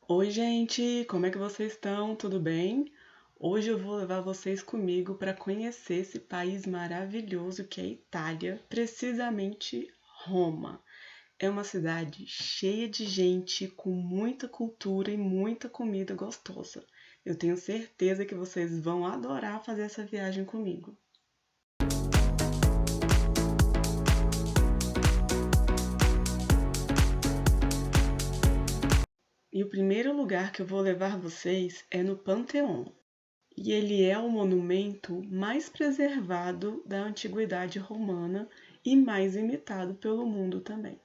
Oi, gente, como é que vocês estão? Tudo bem? Hoje eu vou levar vocês comigo para conhecer esse país maravilhoso que é a Itália, precisamente Roma. É uma cidade cheia de gente, com muita cultura e muita comida gostosa. Eu tenho certeza que vocês vão adorar fazer essa viagem comigo. E o primeiro lugar que eu vou levar vocês é no Panteão. E ele é o monumento mais preservado da antiguidade romana e mais imitado pelo mundo também.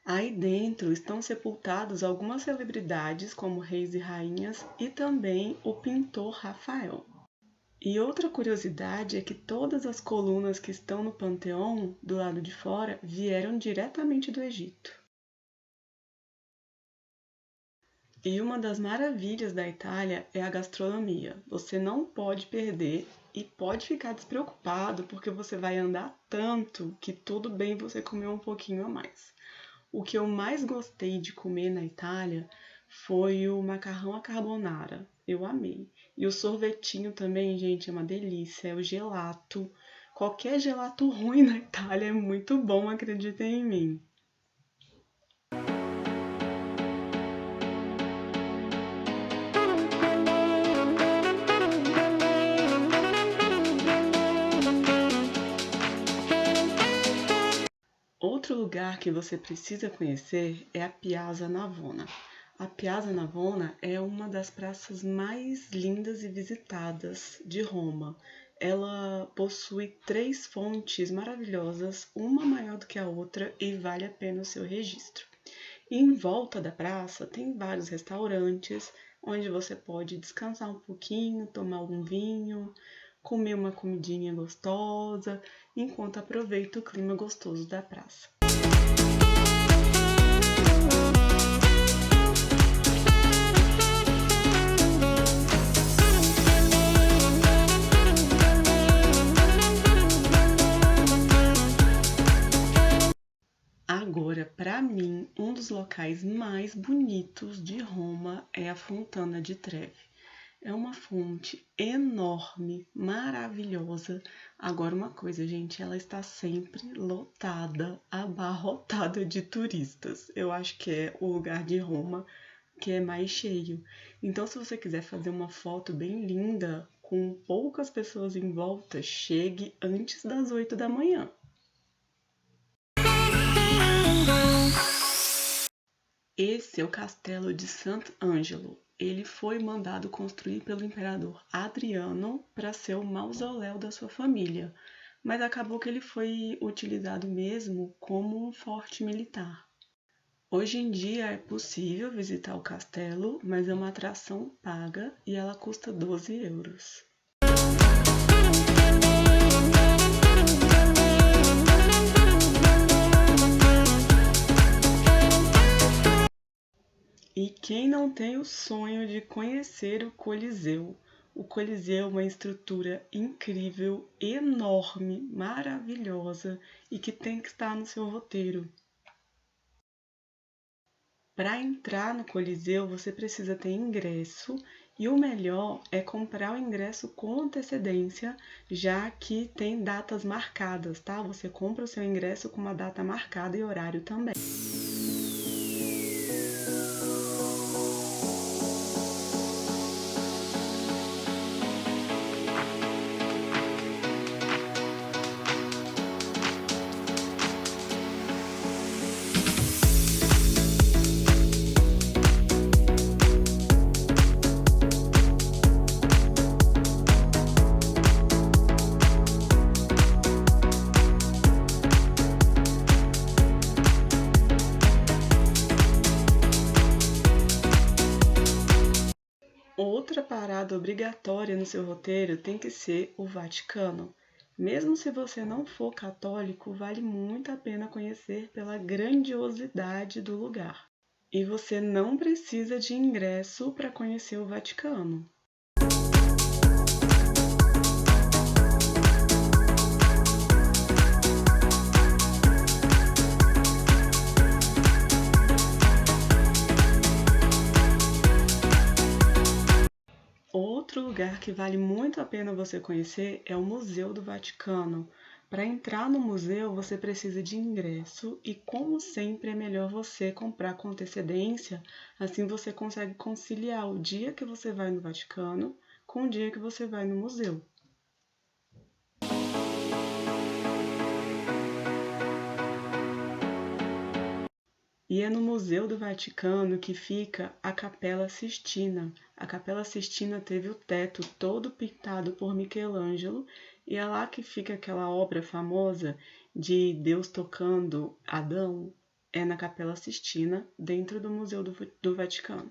Aí dentro estão sepultados algumas celebridades, como reis e rainhas, e também o pintor Rafael. E outra curiosidade é que todas as colunas que estão no Panteão, do lado de fora, vieram diretamente do Egito. E uma das maravilhas da Itália é a gastronomia. Você não pode perder e pode ficar despreocupado porque você vai andar tanto que tudo bem você comer um pouquinho a mais. O que eu mais gostei de comer na Itália foi o macarrão à carbonara. Eu amei. E o sorvetinho também, gente, é uma delícia. É o gelato. Qualquer gelato ruim na Itália é muito bom, acreditem em mim. Outro lugar que você precisa conhecer é a Piazza Navona. A Piazza Navona é uma das praças mais lindas e visitadas de Roma. Ela possui 3 fontes maravilhosas, uma maior do que a outra, e vale a pena o seu registro. E em volta da praça tem vários restaurantes onde você pode descansar um pouquinho, tomar um vinho, comer uma comidinha gostosa, enquanto aproveita o clima gostoso da praça. Agora, para mim, um dos locais mais bonitos de Roma é a Fontana di Trevi. É uma fonte enorme, maravilhosa. Agora, uma coisa, gente, ela está sempre lotada, abarrotada de turistas. Eu acho que é o lugar de Roma que é mais cheio. Então, se você quiser fazer uma foto bem linda, com poucas pessoas em volta, chegue antes das 8 da manhã. Esse é o castelo de Sant'Angelo. Ele foi mandado construir pelo imperador Adriano para ser o mausoléu da sua família, mas acabou que ele foi utilizado mesmo como um forte militar. Hoje em dia é possível visitar o castelo, mas é uma atração paga e ela custa 12 euros. E quem não tem o sonho de conhecer o Coliseu? O Coliseu é uma estrutura incrível, enorme, maravilhosa e que tem que estar no seu roteiro. Para entrar no Coliseu, você precisa ter ingresso e o melhor é comprar o ingresso com antecedência, já que tem datas marcadas, tá? Você compra o seu ingresso com uma data marcada e horário também. Outra parada obrigatória no seu roteiro tem que ser o Vaticano. Mesmo se você não for católico, vale muito a pena conhecer pela grandiosidade do lugar. E você não precisa de ingresso para conhecer o Vaticano. lugar que vale muito a pena você conhecer é o Museu do Vaticano. Para entrar no museu, você precisa de ingresso e, como sempre, é melhor você comprar com antecedência, assim você consegue conciliar o dia que você vai no Vaticano com o dia que você vai no museu. E é no Museu do Vaticano que fica a Capela Sistina. A Capela Sistina teve o teto todo pintado por Michelangelo e é lá que fica aquela obra famosa de Deus tocando Adão. É na Capela Sistina, dentro do Museu do Vaticano.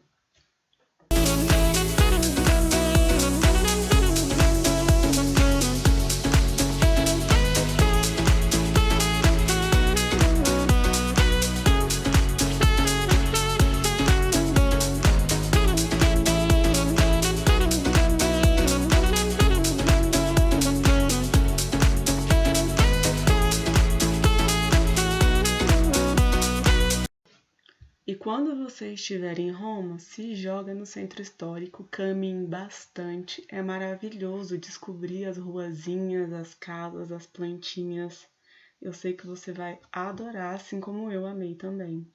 E quando você estiver em Roma, se joga no centro histórico, caminhe bastante. É maravilhoso descobrir as ruazinhas, as casas, as plantinhas. Eu sei que você vai adorar, assim como eu amei também.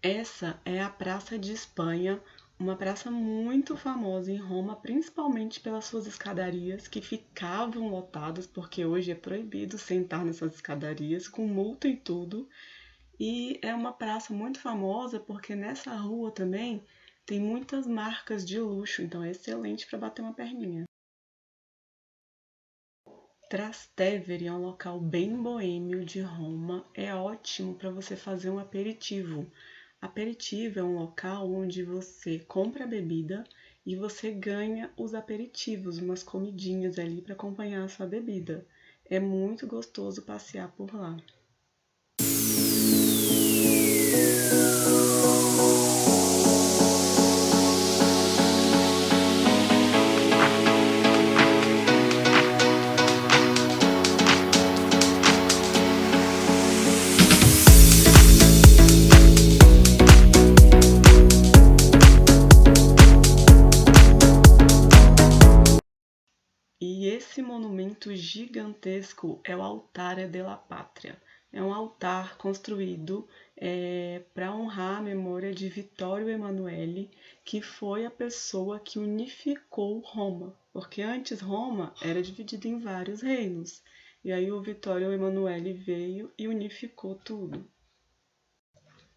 Essa é a Praça de Espanha, uma praça muito famosa em Roma, principalmente pelas suas escadarias que ficavam lotadas, porque hoje é proibido sentar nessas escadarias, com multa e tudo. E é uma praça muito famosa porque nessa rua também tem muitas marcas de luxo, então é excelente para bater uma perninha. Trastevere é um local bem boêmio de Roma, é ótimo para você fazer um aperitivo. Aperitivo é um local onde você compra a bebida e você ganha os aperitivos, umas comidinhas ali para acompanhar a sua bebida. É muito gostoso passear por lá. E esse monumento gigantesco é o Altare della Patria. É um altar construído para honrar a memória de Vittorio Emanuele, que foi a pessoa que unificou Roma. Porque antes Roma era dividida em vários reinos. E aí o Vittorio Emanuele veio e unificou tudo.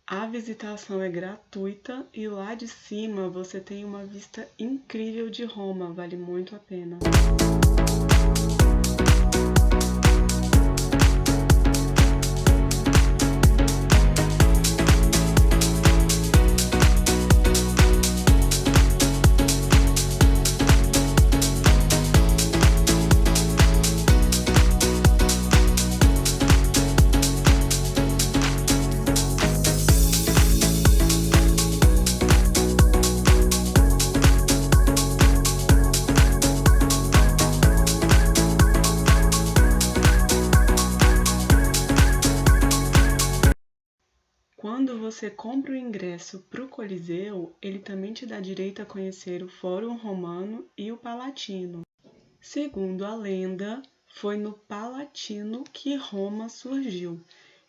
A visitação é gratuita e lá de cima você tem uma vista incrível de Roma, vale muito a pena. Quando você compra o ingresso para o Coliseu, ele também te dá direito a conhecer o Fórum Romano e o Palatino. Segundo a lenda, foi no Palatino que Roma surgiu.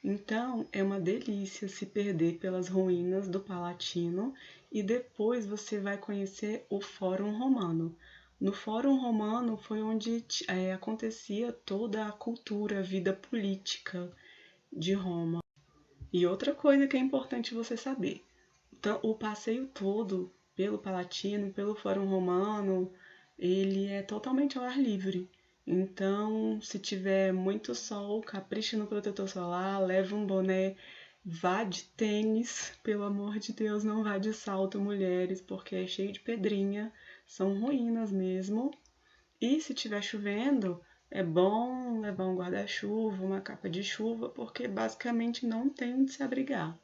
Então, é uma delícia se perder pelas ruínas do Palatino e depois você vai conhecer o Fórum Romano. No Fórum Romano foi onde acontecia toda a cultura, a vida política de Roma. E outra coisa que é importante você saber, então, o passeio todo pelo Palatino, pelo Fórum Romano, ele é totalmente ao ar livre. Então, se tiver muito sol, capricha no protetor solar, leva um boné, vá de tênis, pelo amor de Deus, não vá de salto, mulheres, porque é cheio de pedrinha, são ruínas mesmo. E se tiver chovendo, é bom levar um guarda-chuva, uma capa de chuva, porque basicamente não tem onde se abrigar.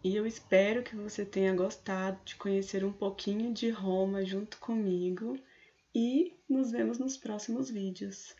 E eu espero que você tenha gostado de conhecer um pouquinho de Roma junto comigo e nos vemos nos próximos vídeos.